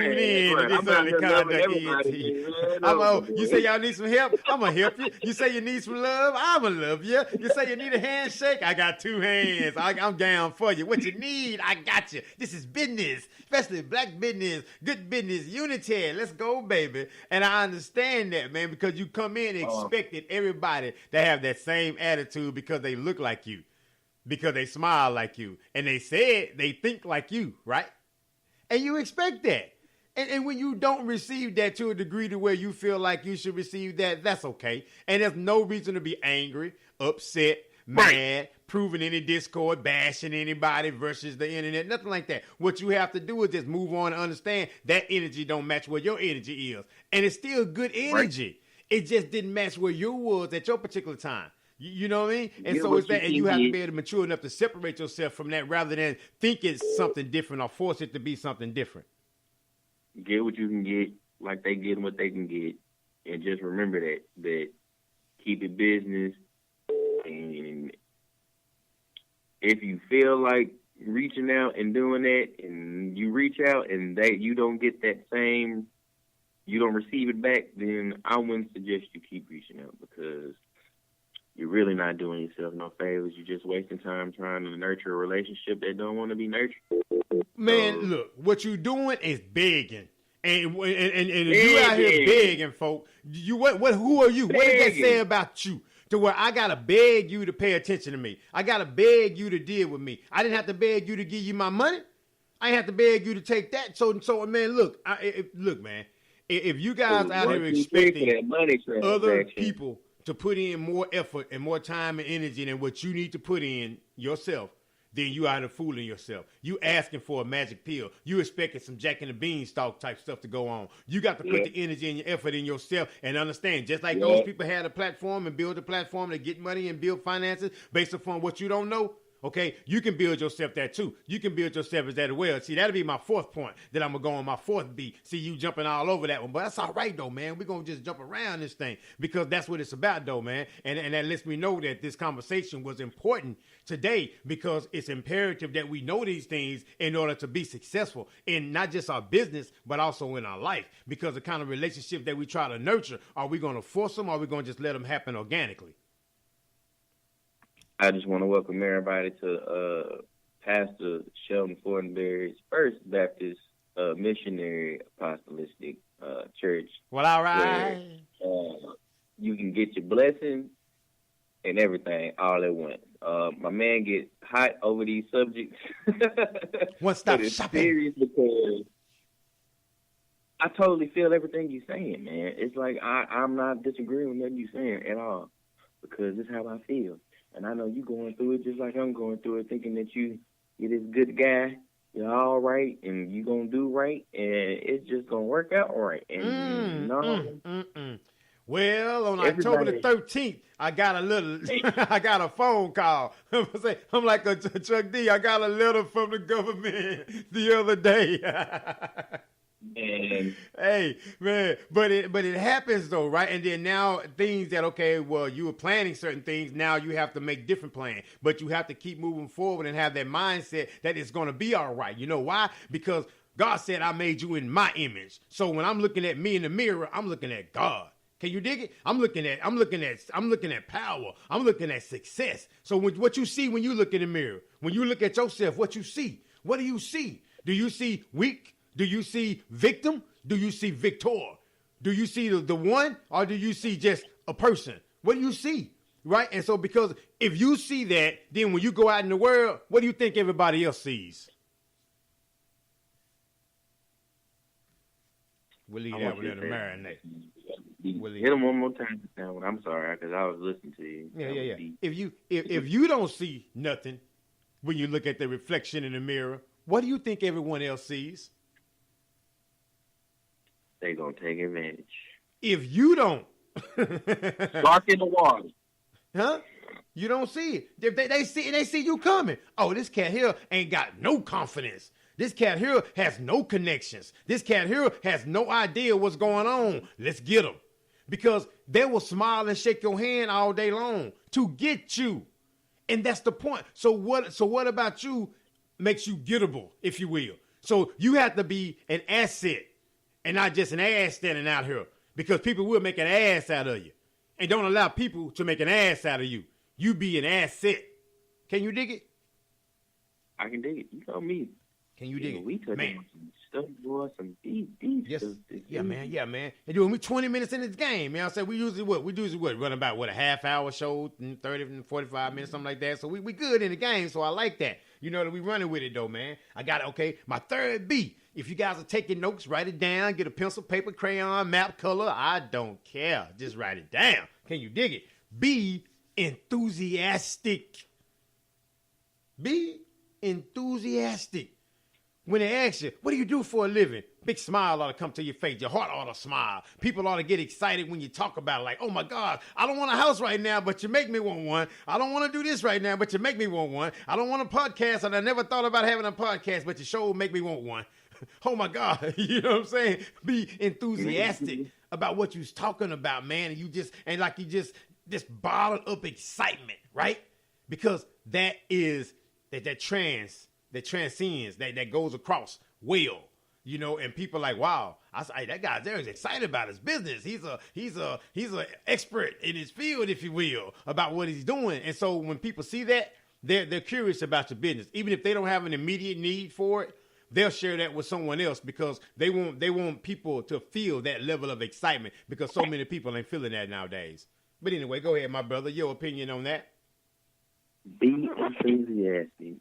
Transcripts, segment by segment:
tuning in to Disorderly Conduct ENT. You say y'all need some help? I'm going to help you. You say you need some love? I'm going to love you. You say you need a handshake? I got 2 hands. I'm down for you. What you need, I got you. This is business, especially black business, good business, unity. Let's go, baby. And I understand that, man, because you come in expecting everybody to have that same attitude because they look like you, because they smile like you, and they said they think like you, right? And you expect that. And when you don't receive that to a degree to where you feel like you should receive that, that's okay. And there's no reason to be angry, upset, mad, proving any discord, bashing anybody versus the internet, nothing like that. What you have to do is just move on and understand that energy don't match where your energy is. And it's still good energy. Right. It just didn't match where you was at your particular time. You know what I mean? And so it's that, and you have to be able to mature enough to separate yourself from that rather than think it's something different or force it to be something different. Get what you can get, like they get what they can get, and just remember that keep it business. And if you feel like reaching out and doing that, and you reach out and you don't get that same, you don't receive it back, then I wouldn't suggest you keep reaching out because you're really not doing yourself no favors. You're just wasting time trying to nurture a relationship that don't want to be nurtured. Man, look, what you doing is begging. And if you out here begging, folk, who are you? Begging. What does that say about you? To where I got to beg you to pay attention to me. I got to beg you to deal with me. I didn't have to beg you to give you my money. I didn't have to beg you to take that. So man, look, man, if you guys out here expecting other people to put in more effort and more time and energy than what you need to put in yourself, then you out of fooling yourself. You asking for a magic pill. You expecting some Jack and the Beanstalk type stuff to go on. You got to put the energy and your effort in yourself and understand, just like those people had a platform and build a platform to get money and build finances based upon what you don't know. Okay, you can build yourself that too. You can build yourself as that as well. See, that'll be my 4th point that I'm going to go on my 4th beat. See, you jumping all over that one. But that's all right, though, man. We're going to just jump around this thing because that's what it's about, though, man. And that lets me know that this conversation was important today because it's imperative that we know these things in order to be successful in not just our business, but also in our life. Because the kind of relationship that we try to nurture, are we going to force them or are we going to just let them happen organically? I just want to welcome everybody to Pastor Shelton Fortenberry's First Baptist Missionary Apostolic Church. Well, all right. Where, you can get your blessing and everything all at once. My man gets hot over these subjects. One stop shopping. Serious because I totally feel everything you're saying, man. It's like I'm not disagreeing with nothing you're saying at all because it's how I feel. And I know you going through it just like I'm going through it, thinking that you're this good guy, you're all right, and you going to do right, and it's just going to work out right. And Well, on October the 13th, I got I got a phone call. I'm like a Chuck D. I got a letter from the government the other day. Man. Hey, man, but it happens though, right? And then now things that, okay, well, you were planning certain things. Now you have to make different plans, but you have to keep moving forward and have that mindset that it's going to be all right. You know why? Because God said, I made you in my image. So when I'm looking at me in the mirror, I'm looking at God. Can you dig it? I'm looking at power. I'm looking at success. So what you see when you look in the mirror, when you look at yourself, what you see, what do you see? Do you see weak? Do you see victim? Do you see victor? Do you see the one or do you see just a person? What do you see? Right? And so because if you see that, then when you go out in the world, what do you think everybody else sees? We'll leave that one in the marinade. Hit him one more time. I'm sorry, because I was listening to you. Yeah. If you don't see nothing when you look at the reflection in the mirror, what do you think everyone else sees? They gonna take advantage. If you don't, dark in the water, huh? You don't see it. If they see you coming. Oh, this cat here ain't got no confidence. This cat here has no connections. This cat here has no idea what's going on. Let's get him. Because they will smile and shake your hand all day long to get you. And that's the point. So what about you makes you gettable, if you will? So you have to be an asset and not just an ass standing out here, because people will make an ass out of you. And don't allow people to make an ass out of you. You be an asset. Can you dig it? I can dig it. You know me. Can you dig it? We took man. Some stuff, boy, some deep yes. stuff. Yeah, man. And doing we 20 minutes in this game, man. I said we usually run about a half hour show, 30 and 45 minutes, something like that. So we good in the game, so I like that. You know that we running with it though, man. I got it, okay. My third B. If you guys are taking notes, write it down. Get a pencil, paper, crayon, map, color. I don't care. Just write it down. Can you dig it? Be enthusiastic. Be enthusiastic. When they ask you, what do you do for a living? Big smile ought to come to your face. Your heart ought to smile. People ought to get excited when you talk about it. Like, oh my God, I don't want a house right now, but you make me want one. I don't want to do this right now, but you make me want one. I don't want a podcast, and I never thought about having a podcast, but your show will make me want one. Oh my God, you know what I'm saying? Be enthusiastic about what you're talking about, man. And you just bottled up excitement, right? Because that is that transcends, that goes across well, you know, and people like, wow, that guy there is excited about his business. He's a expert in his field, if you will, about what he's doing. And so when people see that, they're curious about your business. Even if they don't have an immediate need for it, they'll share that with someone else because they want people to feel that level of excitement because so many people ain't feeling that nowadays. But anyway, go ahead, my brother. Your opinion on that? Be enthusiastic.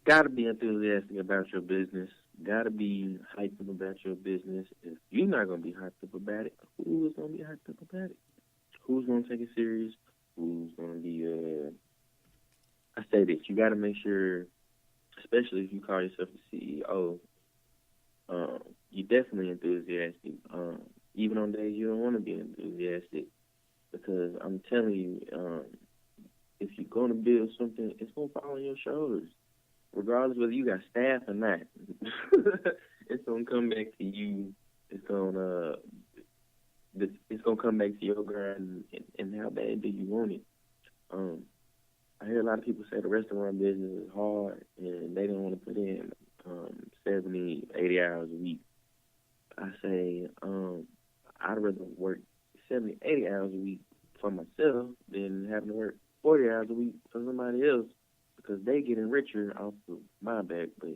Gotta be enthusiastic about your business. Gotta be hyped up about your business. If you're not gonna be hyped up about it, who is gonna be hyped up about it? Who's gonna take it serious? Who's gonna be I say this, you gotta make sure, especially if you call yourself a CEO, you're definitely enthusiastic. Even on days you don't want to be enthusiastic, because I'm telling you, if you're going to build something, it's going to fall on your shoulders, regardless whether you got staff or not. It's going to come back to you. It's going to come back to your grind, and how bad do you want it? I hear a lot of people say the restaurant business is hard and they don't want to put in 70, 80 hours a week. I say I'd rather work 70, 80 hours a week for myself than having to work 40 hours a week for somebody else, because they getting richer off of my back. But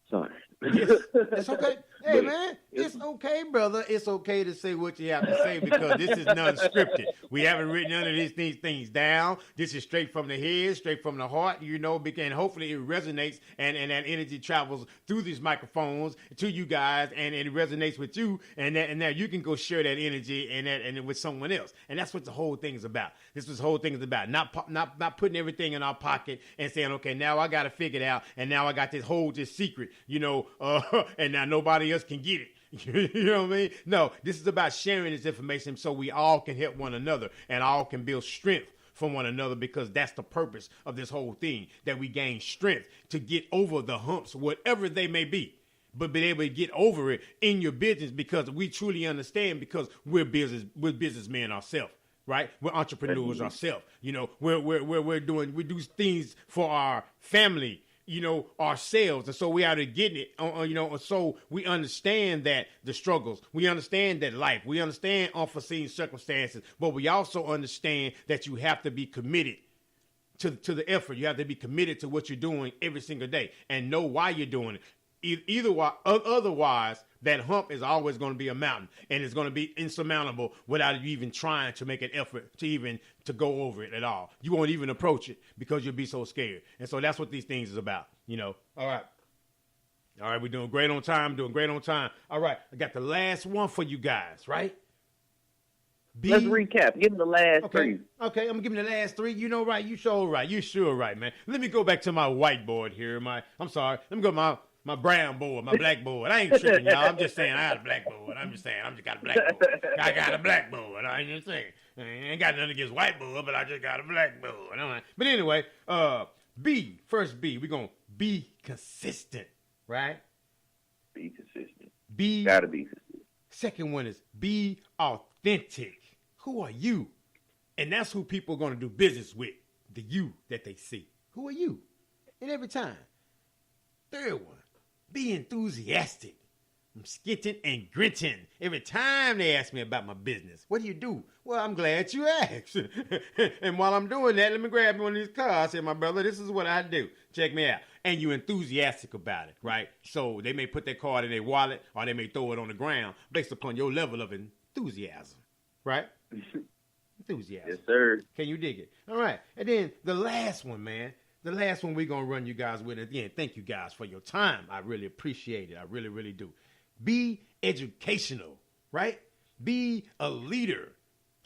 sorry. Yes, it's okay. Hey, man, it's okay, brother. It's okay to say what you have to say because this is non-scripted. We haven't written none of these things down. This is straight from the head, straight from the heart, you know, and hopefully it resonates and that energy travels through these microphones to you guys, and it resonates with you, and now you can go share that energy and with someone else. And that's what the whole thing is about. This whole thing is about. Not putting everything in our pocket and saying, okay, now I got to figure it out, and now I got this secret, you know, and now nobody else can get it. You know what I mean? No, this is about sharing this information so we all can help one another and all can build strength from one another, because that's the purpose of this whole thing, that we gain strength to get over the humps, whatever they may be, but be able to get over it in your business, because we truly understand, because we're businessmen ourselves. Right? We're entrepreneurs ourselves. You know, we do things for our family, you know, ourselves. And so we are getting it, you know, so we understand that the struggles, we understand that life, we understand unforeseen circumstances, but we also understand that you have to be committed to the effort. You have to be committed to what you're doing every single day and know why you're doing it. Otherwise, that hump is always going to be a mountain, and it's going to be insurmountable without you even trying to make an effort to go over it at all. You won't even approach it because you'll be so scared. And so that's what these things is about, you know. All right, we're doing great on time. All right, I got the last one for you guys, right? Let's recap. Give them the last three. Okay, I'm giving the last three. You know, right? You sure right, man. Let me go back to my whiteboard here. Let me go to my brown board, my black board. I ain't tripping, y'all. I'm just saying I got a black board. I just got a black board. I got a black board. I ain't just saying. I ain't got nothing against white board, but I just got a black board. But anyway, first B, we're going to be consistent, right? Be consistent. Gotta be consistent. Second one is be authentic. Who are you? And that's who people are going to do business with, the you that they see. Who are you? And every time. Third one, Be enthusiastic. I'm skitting and gritting every time they ask me about my business. What do you do? Well, I'm glad you asked. And while I'm doing that, let me grab one of these cards. I said, my brother, this is what I do. Check me out. And you're enthusiastic about it, right? So they may put that card in their wallet or they may throw it on the ground based upon your level of enthusiasm, right? Enthusiasm. Yes, sir. Can you dig it? All right. And then the last one, man. The last one we're going to run you guys with. Again, thank you guys for your time. I really appreciate it. I really, really do. Be educational, right? Be a leader.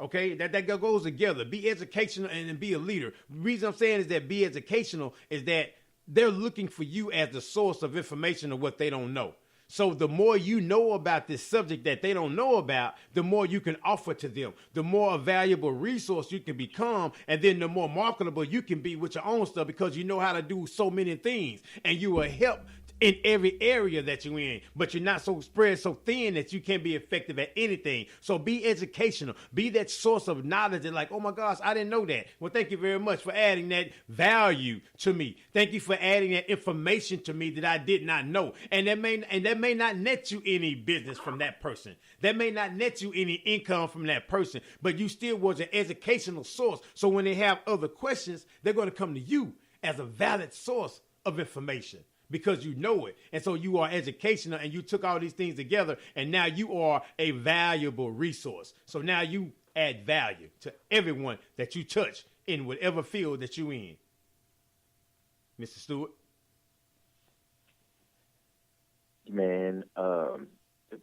Okay, that goes together. Be educational and then be a leader. The reason I'm saying is that be educational is that they're looking for you as the source of information of what they don't know. So the more you know about this subject that they don't know about, the more you can offer to them, the more a valuable resource you can become, and then the more marketable you can be with your own stuff because you know how to do so many things, and you will help in every area that you're in, but you're not so spread so thin that you can't be effective at anything. So be educational. Be that source of knowledge and like, oh my gosh, I didn't know that. Well, thank you very much for adding that value to me. Thank you for adding that information to me that I did not know. And that may not net you any business from that person. That may not net you any income from that person, but you still was an educational source. So when they have other questions, they're going to come to you as a valid source of information. Because you know it. And so you are educational and you took all these things together and now you are a valuable resource. So now you add value to everyone that you touch in whatever field that you're in. Mr. Stewart? Man, the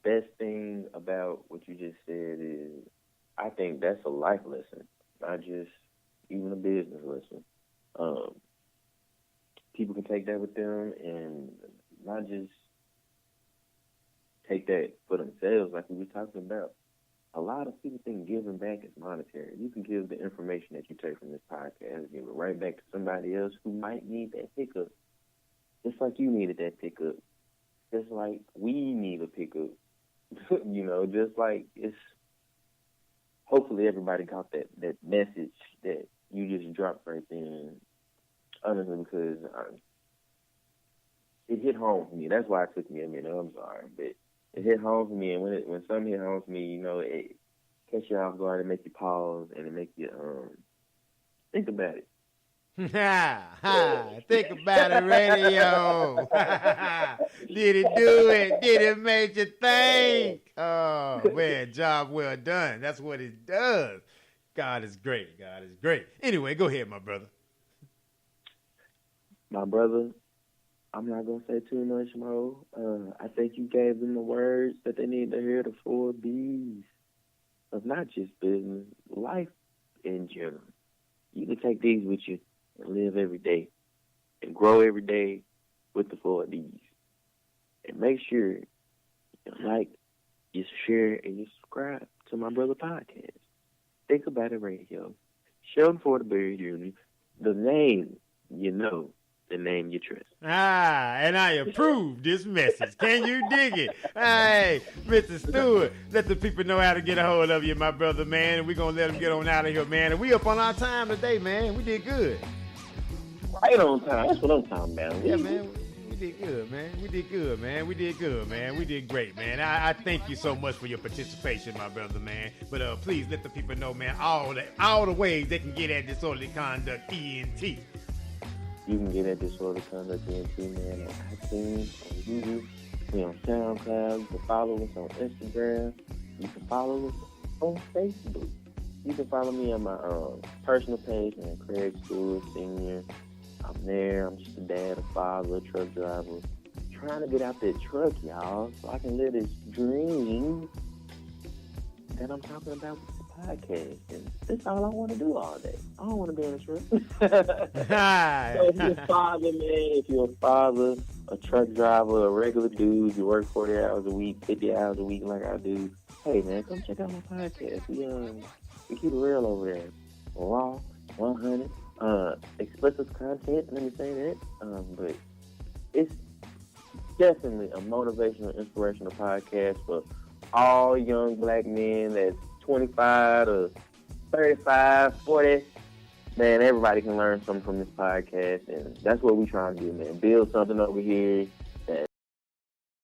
best thing about what you just said is I think that's a life lesson, not just even a business lesson. People can take that with them and not just take that for themselves like we were talking about. A lot of people think giving back is monetary. You can give the information that you take from this podcast, give it right back to somebody else who might need that pickup. Just like you needed that pickup. Just like we need a pickup. Just like it's hopefully everybody got that message that you just dropped right there. Honestly, because it hit home for me. That's why it took me a minute. I'm sorry, but it hit home for me. And when something hit home for me, it catch you off guard and make you pause and it make you think about it. Think about it, radio. Did it do it? Did it make you think? Oh man, job well done. That's what it does. God is great. God is great. Anyway, go ahead, my brother. My brother, I'm not going to say too much more. I think you gave them the words that they need to hear, the 4 B's of not just business, life in general. You can take these with you and live every day and grow every day with the 4 B's. And make sure you like, you share, and you subscribe to my brother podcast. Think About It Radio. Shelton Forterberry Jr., the name you know. The name you trust. And I approve this message. Can you dig it? Hey, Mr. Stewart, let the people know how to get a hold of you, my brother, man. And we're going to let them get on out of here, man. And we up on our time today, man. We did good. Right on time. That's what I'm talking about. Yeah, man. We did good, man. We did good, man. We did good, man. We did great, man. I thank you so much for your participation, my brother, man. But please let the people know, man, all the ways they can get at Disorderly Conduct ENT. You can get at Disorderly Conduct ENT, man, on iTunes, on YouTube, on SoundCloud. You can follow us on Instagram. You can follow us on Facebook. You can follow me on my personal page, man, Kreg Stewart Sr. I'm there. I'm just a dad, a father, a truck driver. Trying to get out that truck, y'all, so I can live this dream that I'm talking about with the podcast. And that's all I want to do all day. I don't want to be in a truck. So if you're a father, man, if you're a father, a truck driver, a regular dude, you work 40 hours a week, 50 hours a week like I do, hey, man, come check out my podcast. We keep it real over there. Raw, 100, explicit content, let me say that. But it's definitely a motivational, inspirational podcast for all young black men that's 25 to 35, 40. Man, everybody can learn something from this podcast, and that's what we trying to do, man. Build something over here